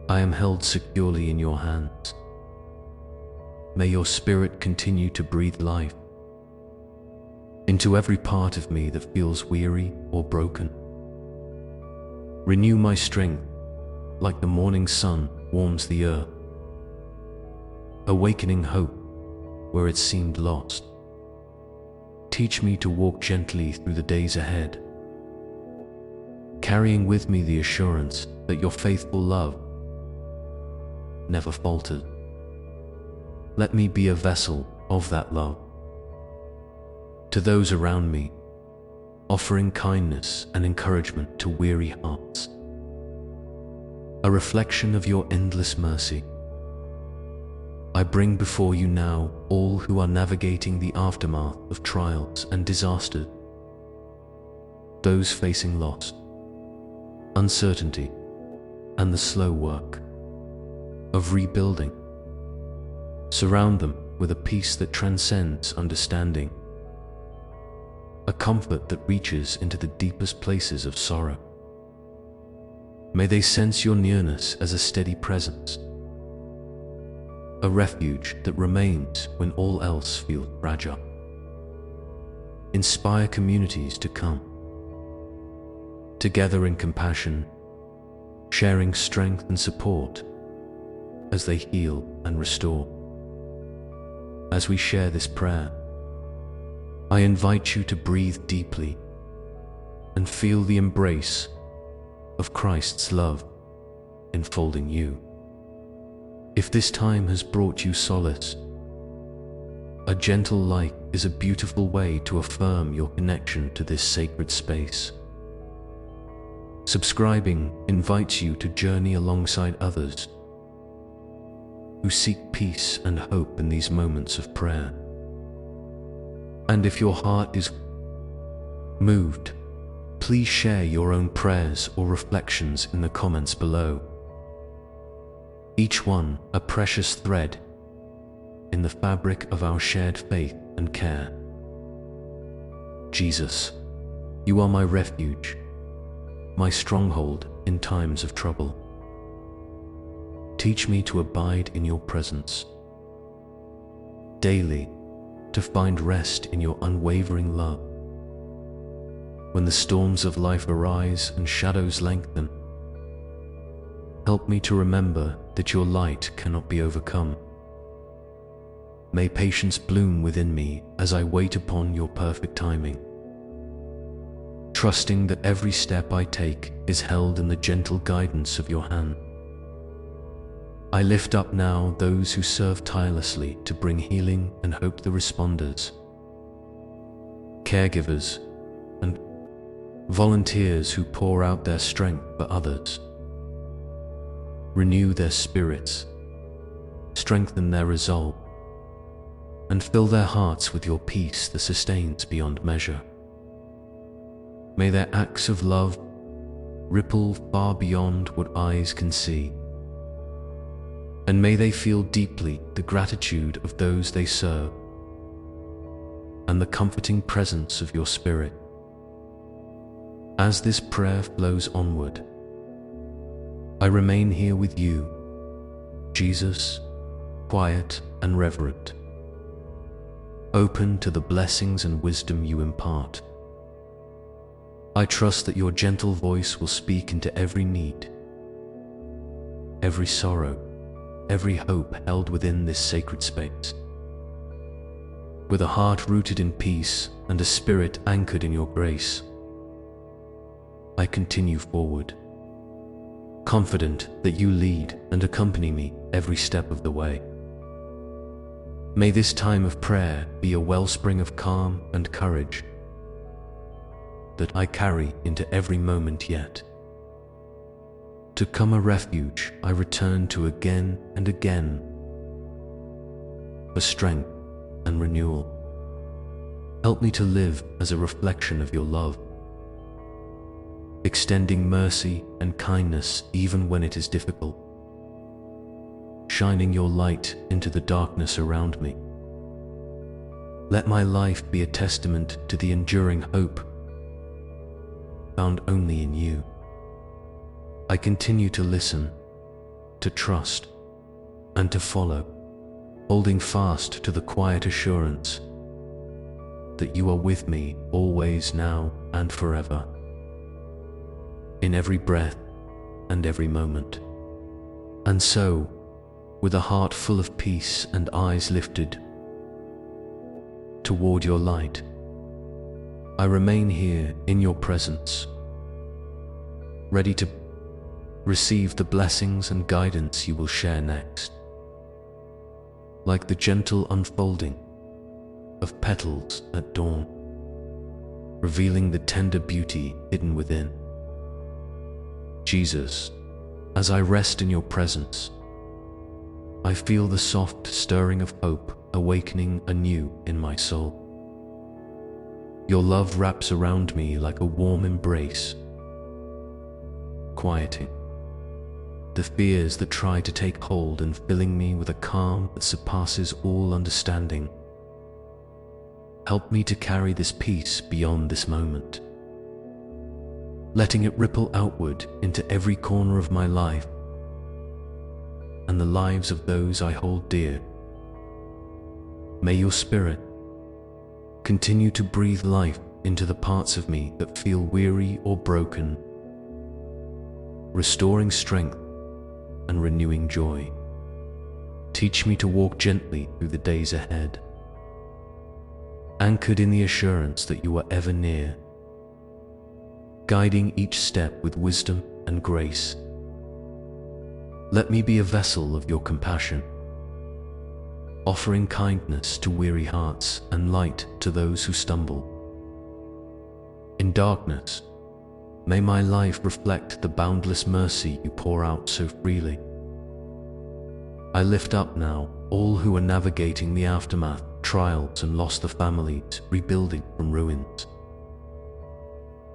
I am held securely in your hands. May your Spirit continue to breathe life into every part of me that feels weary or broken. Renew my strength like the morning sun warms the earth, awakening hope where it seemed lost. Teach me to walk gently through the days ahead, carrying with me the assurance that your faithful love never faltered. Let me be a vessel of that love to those around me, offering kindness and encouragement to weary hearts, a reflection of your endless mercy. I bring before you now all who are navigating the aftermath of trials and disasters, those facing loss, uncertainty, and the slow work of rebuilding. Surround them with a peace that transcends understanding, a comfort that reaches into the deepest places of sorrow. May they sense your nearness as a steady presence, a refuge that remains when all else feels fragile. Inspire communities to come together in compassion, sharing strength and support as they heal and restore. As we share this prayer, I invite you to breathe deeply and feel the embrace of Christ's love enfolding you. If this time has brought you solace, a gentle light is a beautiful way to affirm your connection to this sacred space. Subscribing invites you to journey alongside others who seek peace and hope in these moments of prayer. And if your heart is moved, please share your own prayers or reflections in the comments below. Each one a precious thread in the fabric of our shared faith and care. Jesus, you are my refuge, my stronghold in times of trouble. Teach me to abide in your presence daily, to find rest in your unwavering love. When the storms of life arise and shadows lengthen, help me to remember that your light cannot be overcome. May patience bloom within me as I wait upon your perfect timing, trusting that every step I take is held in the gentle guidance of your hand. I lift up now those who serve tirelessly to bring healing and hope, the responders, caregivers, and volunteers who pour out their strength for others. Renew their spirits, strengthen their resolve, and fill their hearts with your peace that sustains beyond measure. May their acts of love ripple far beyond what eyes can see, and may they feel deeply the gratitude of those they serve and the comforting presence of your Spirit. As this prayer flows onward, I remain here with you, Jesus, quiet and reverent, open to the blessings and wisdom you impart. I trust that your gentle voice will speak into every need, every sorrow, every hope held within this sacred space. With a heart rooted in peace and a spirit anchored in your grace, I continue forward, confident that you lead and accompany me every step of the way. May this time of prayer be a wellspring of calm and courage that I carry into every moment yet. To come a refuge I return to again and again for strength and renewal. Help me to live as a reflection of your love, extending mercy and kindness even when it is difficult, shining your light into the darkness around me. Let my life be a testament to the enduring hope found only in you. I continue to listen, to trust, and to follow, holding fast to the quiet assurance that you are with me always, now and forever, in every breath and every moment. And so, with a heart full of peace and eyes lifted toward your light, I remain here in your presence, ready to receive the blessings and guidance you will share next. Like the gentle unfolding of petals at dawn, revealing the tender beauty hidden within. Jesus, as I rest in your presence, I feel the soft stirring of hope awakening anew in my soul. Your love wraps around me like a warm embrace, quieting the fears that try to take hold and filling me with a calm that surpasses all understanding. Help me to carry this peace beyond this moment, letting it ripple outward into every corner of my life and the lives of those I hold dear. May your Spirit continue to breathe life into the parts of me that feel weary or broken, restoring strength and renewing joy. Teach me to walk gently through the days ahead, anchored in the assurance that you are ever near, guiding each step with wisdom and grace. Let me be a vessel of your compassion, offering kindness to weary hearts and light to those who stumble. In darkness, may my life reflect the boundless mercy you pour out so freely. I lift up now all who are navigating the aftermath, trials, and lost the families rebuilding from ruins,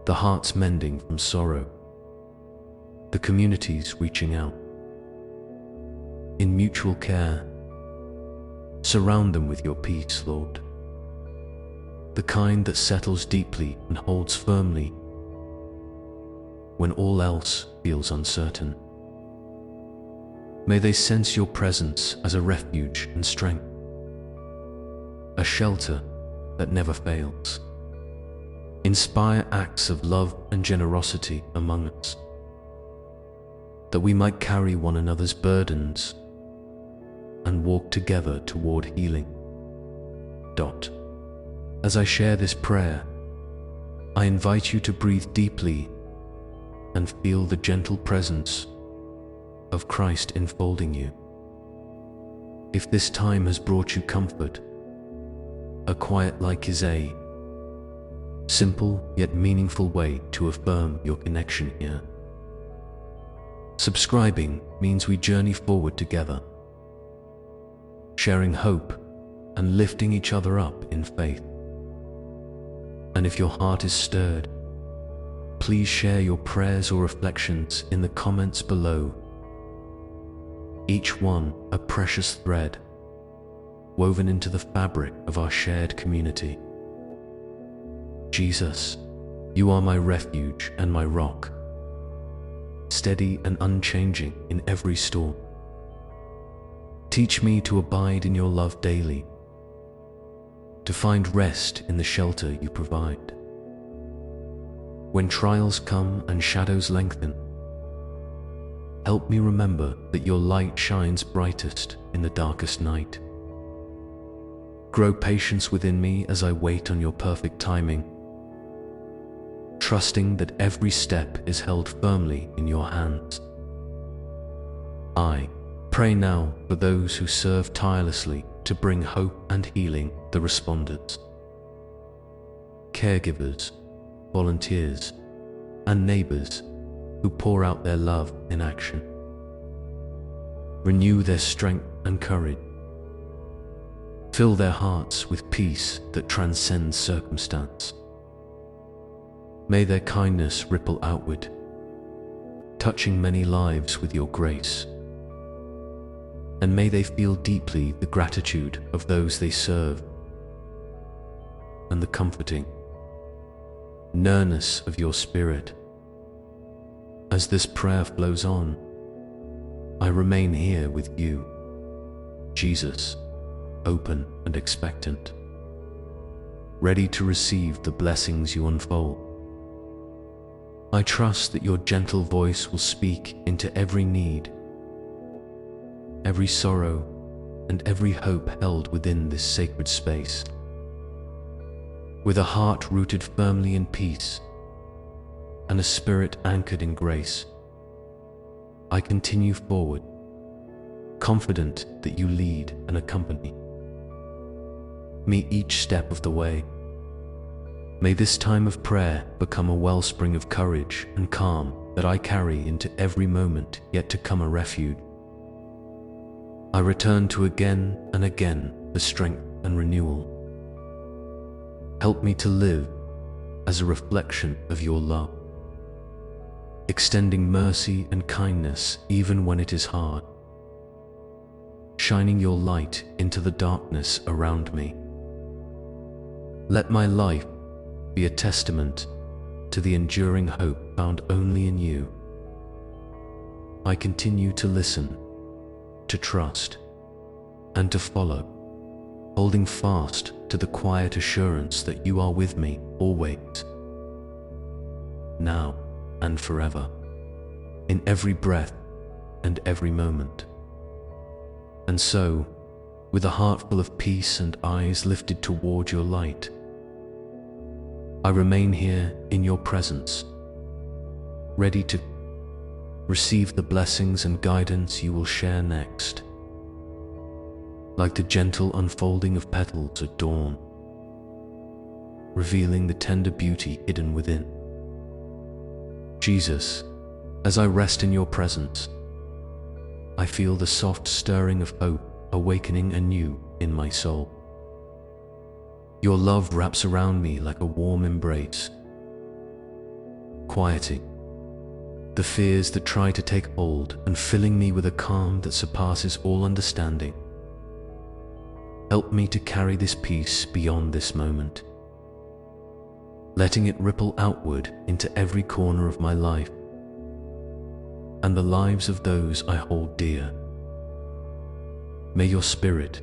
the hearts mending from sorrow, the communities reaching out. In mutual care, surround them with your peace, Lord, the kind that settles deeply and holds firmly when all else feels uncertain. May they sense your presence as a refuge and strength, a shelter that never fails. Inspire acts of love and generosity among us, that we might carry one another's burdens and walk together toward healing. As I share this prayer, I invite you to breathe deeply and feel the gentle presence of Christ enfolding you. If this time has brought you comfort, a quiet like is a simple yet meaningful way to affirm your connection here. Subscribing means we journey forward together, sharing hope and lifting each other up in faith. And if your heart is stirred, please share your prayers or reflections in the comments below. Each one a precious thread woven into the fabric of our shared community. Jesus, you are my refuge and my rock, steady and unchanging in every storm. Teach me to abide in your love daily, to find rest in the shelter you provide. When trials come and shadows lengthen, help me remember that your light shines brightest in the darkest night. Grow patience within me as I wait on your perfect timing, trusting that every step is held firmly in your hands. I pray now for those who serve tirelessly to bring hope and healing, the responders, caregivers, volunteers, and neighbors who pour out their love in action. Renew their strength and courage. Fill their hearts with peace that transcends circumstance. May their kindness ripple outward, touching many lives with your grace. And may they feel deeply the gratitude of those they serve and the comforting nearness of your Spirit. As this prayer flows on, I remain here with you, Jesus, open and expectant, ready to receive the blessings you unfold. I trust that your gentle voice will speak into every need, every sorrow, and every hope held within this sacred space. With a heart rooted firmly in peace and a spirit anchored in grace, I continue forward, confident that you lead and accompany me each step of the way. May this time of prayer become a wellspring of courage and calm that I carry into every moment yet to come, a refuge I return to again and again for strength and renewal. Help me to live as a reflection of your love, extending mercy and kindness even when it is hard, shining your light into the darkness around me. Let my life be a testament to the enduring hope found only in you. I continue to listen, to trust, and to follow, holding fast to the quiet assurance that you are with me always, now and forever, in every breath and every moment. And so, with a heart full of peace and eyes lifted toward your light, I remain here in your presence, ready to receive the blessings and guidance you will share next. Like the gentle unfolding of petals at dawn, revealing the tender beauty hidden within. Jesus, as I rest in your presence, I feel the soft stirring of hope awakening anew in my soul. Your love wraps around me like a warm embrace, quieting the fears that try to take hold and filling me with a calm that surpasses all understanding. Help me to carry this peace beyond this moment, letting it ripple outward into every corner of my life and the lives of those I hold dear. May your Spirit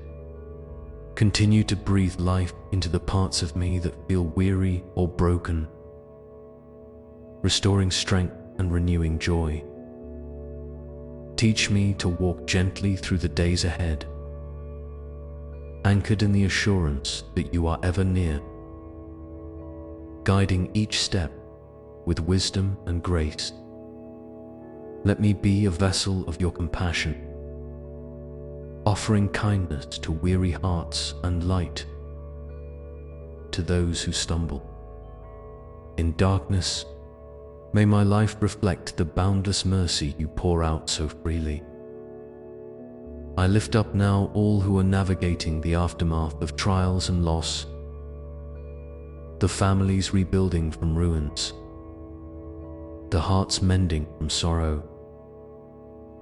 continue to breathe life into the parts of me that feel weary or broken, restoring strength and renewing joy. Teach me to walk gently through the days ahead, anchored in the assurance that you are ever near, guiding each step with wisdom and grace. Let me be a vessel of your compassion, offering kindness to weary hearts and light to those who stumble. In darkness, may my life reflect the boundless mercy you pour out so freely. I lift up now all who are navigating the aftermath of trials and loss, the families rebuilding from ruins, the hearts mending from sorrow,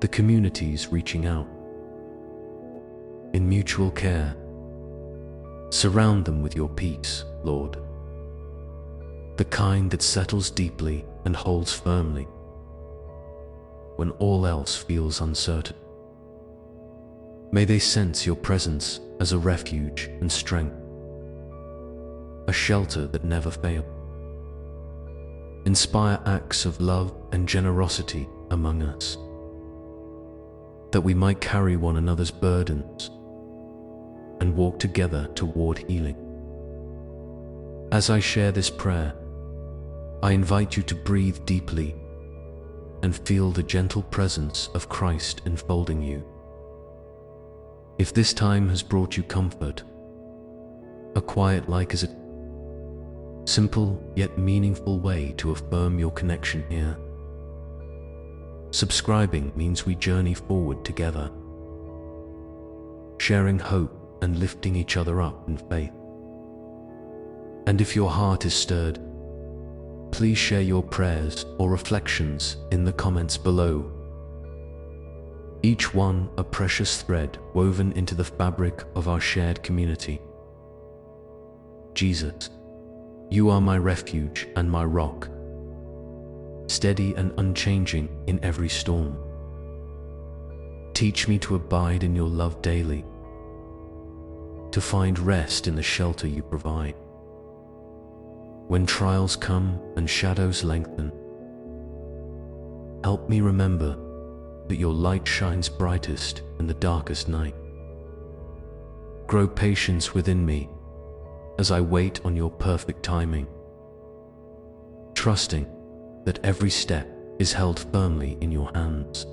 the communities reaching out. In mutual care, surround them with your peace, Lord, the kind that settles deeply and holds firmly when all else feels uncertain. May they sense your presence as a refuge and strength, a shelter that never fails. Inspire acts of love and generosity among us, that we might carry one another's burdens and walk together toward healing. As I share this prayer, I invite you to breathe deeply and feel the gentle presence of Christ enfolding you. If this time has brought you comfort, a quiet like is a simple yet meaningful way to affirm your connection here. Subscribing means we journey forward together, sharing hope and lifting each other up in faith. And if your heart is stirred, please share your prayers or reflections in the comments below. Each one a precious thread woven into the fabric of our shared community. Jesus, you are my refuge and my rock, steady and unchanging in every storm. Teach me to abide in your love daily, to find rest in the shelter you provide. When trials come and shadows lengthen, help me remember that your light shines brightest in the darkest night. Grow patience within me as I wait on your perfect timing, trusting that every step is held firmly in your hands.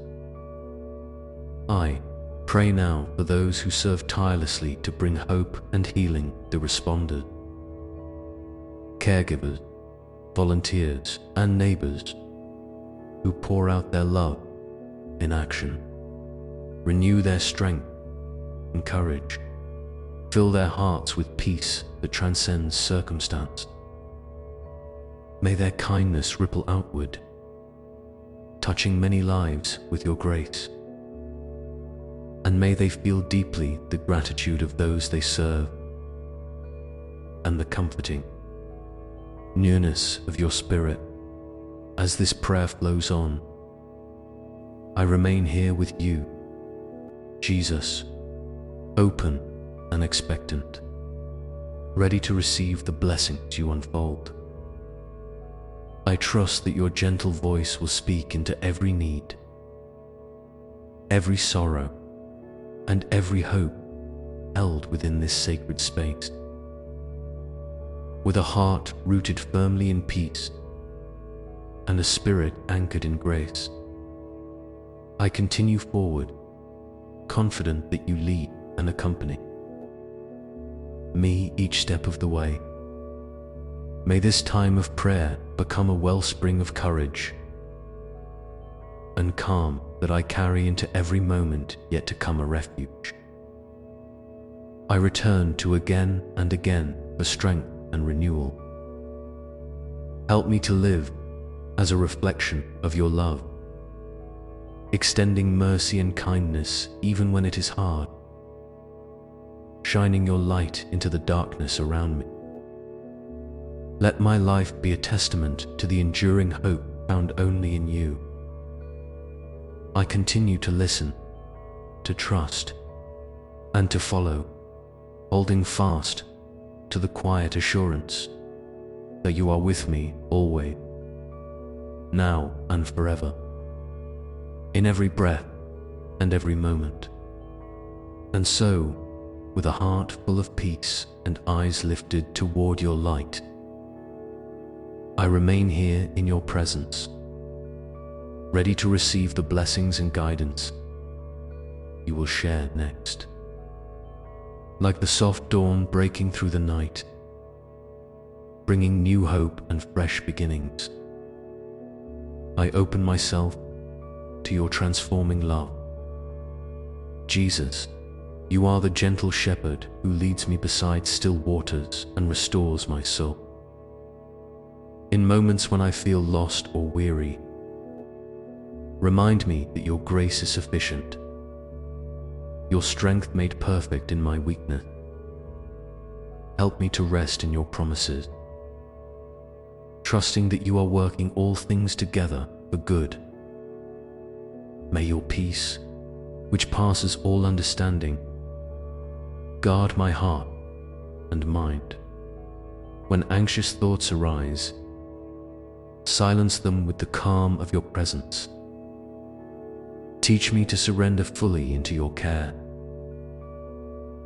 I pray now for those who serve tirelessly to bring hope and healing to responders, caregivers, volunteers, and neighbors who pour out their love in action. Renew their strength and courage. Fill their hearts with peace that transcends circumstance. May their kindness ripple outward, touching many lives with your grace. And may they feel deeply the gratitude of those they serve and the comforting nearness of your Spirit. As this prayer flows on, I remain here with you, Jesus, open and expectant, ready to receive the blessings you unfold. I trust that your gentle voice will speak into every need, every sorrow, and every hope held within this sacred space. With a heart rooted firmly in peace and a spirit anchored in grace, I continue forward, confident that you lead and accompany me each step of the way. May this time of prayer become a wellspring of courage and calm that I carry into every moment yet to come a refuge. I return to again and again for strength and renewal. Help me to live as a reflection of your love, extending mercy and kindness even when it is hard, shining your light into the darkness around me. Let my life be a testament to the enduring hope found only in you. I continue to listen, to trust, and to follow, holding fast to the quiet assurance that you are with me always, now and forever, in every breath and every moment. And so, with a heart full of peace and eyes lifted toward your light, I remain here in your presence, ready to receive the blessings and guidance you will share next. Like the soft dawn breaking through the night, bringing new hope and fresh beginnings, I open myself to your transforming love. Jesus, you are the gentle shepherd who leads me beside still waters and restores my soul. In moments when I feel lost or weary, remind me that your grace is sufficient, your strength made perfect in my weakness. Help me to rest in your promises, trusting that you are working all things together for good. May your peace, which passes all understanding, guard my heart and mind. When anxious thoughts arise, Silence them with the calm of your presence. Teach me to surrender fully into your care,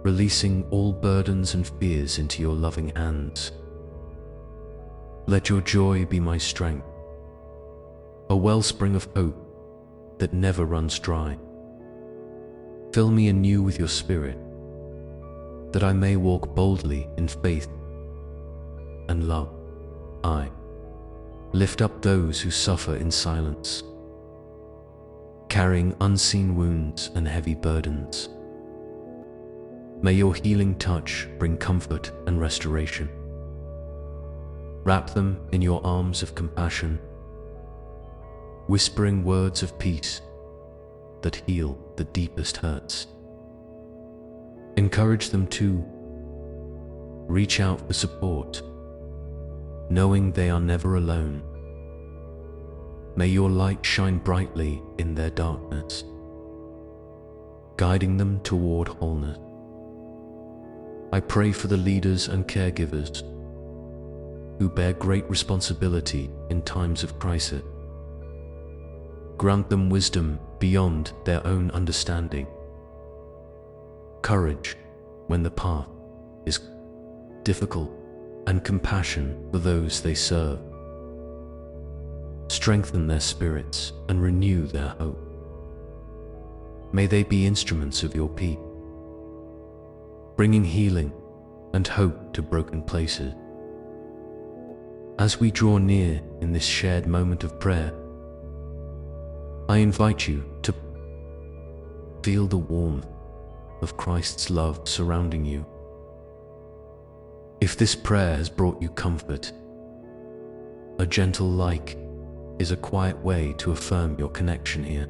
releasing all burdens and fears into your loving hands. Let your joy be my strength, a wellspring of hope that never runs dry. Fill me anew with your Spirit, that I may walk boldly in faith and love. I lift up those who suffer in silence, carrying unseen wounds and heavy burdens. May your healing touch bring comfort and restoration. Wrap them in your arms of compassion, whispering words of peace that heal the deepest hurts. Encourage them to reach out for support, knowing they are never alone. May your light shine brightly in their darkness, guiding them toward wholeness. I pray for the leaders and caregivers who bear great responsibility in times of crisis. Grant them wisdom beyond their own understanding, courage when the path is difficult, and compassion for those they serve. Strengthen their spirits and renew their hope. May they be instruments of your peace, bringing healing and hope to broken places. As we draw near in this shared moment of prayer, I invite you to feel the warmth of Christ's love surrounding you. If this prayer has brought you comfort, a gentle like is a quiet way to affirm your connection here.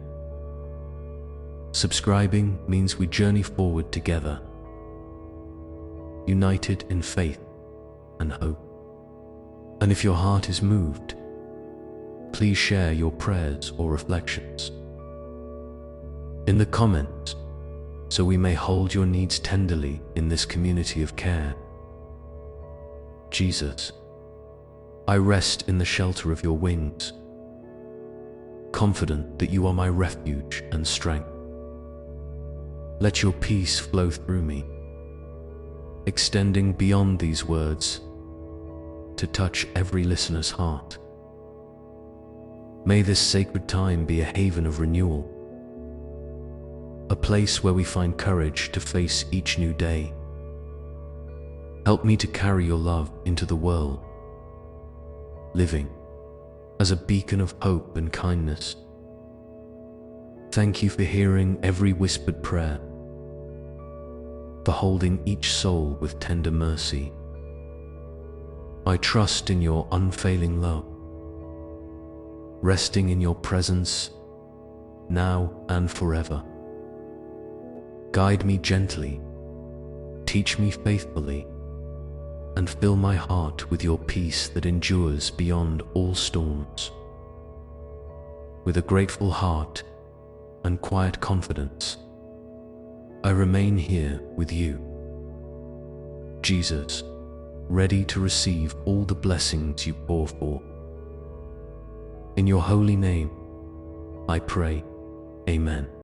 Subscribing means we journey forward together, united in faith and hope. And if your heart is moved, please share your prayers or reflections in the comments so we may hold your needs tenderly in this community of care. Jesus, I rest in the shelter of your wings, confident that you are my refuge and strength. Let your peace flow through me, extending beyond these words to touch every listener's heart. May this sacred time be a haven of renewal, a place where we find courage to face each new day. Help me to carry your love into the world, living as a beacon of hope and kindness. Thank you for hearing every whispered prayer, for holding each soul with tender mercy. I trust in your unfailing love, resting in your presence now and forever. Guide me gently, teach me faithfully, and fill my heart with your peace that endures beyond all storms. With a grateful heart and quiet confidence, I remain here with you, Jesus, ready to receive all the blessings you pour forth. In your holy name, I pray, Amen.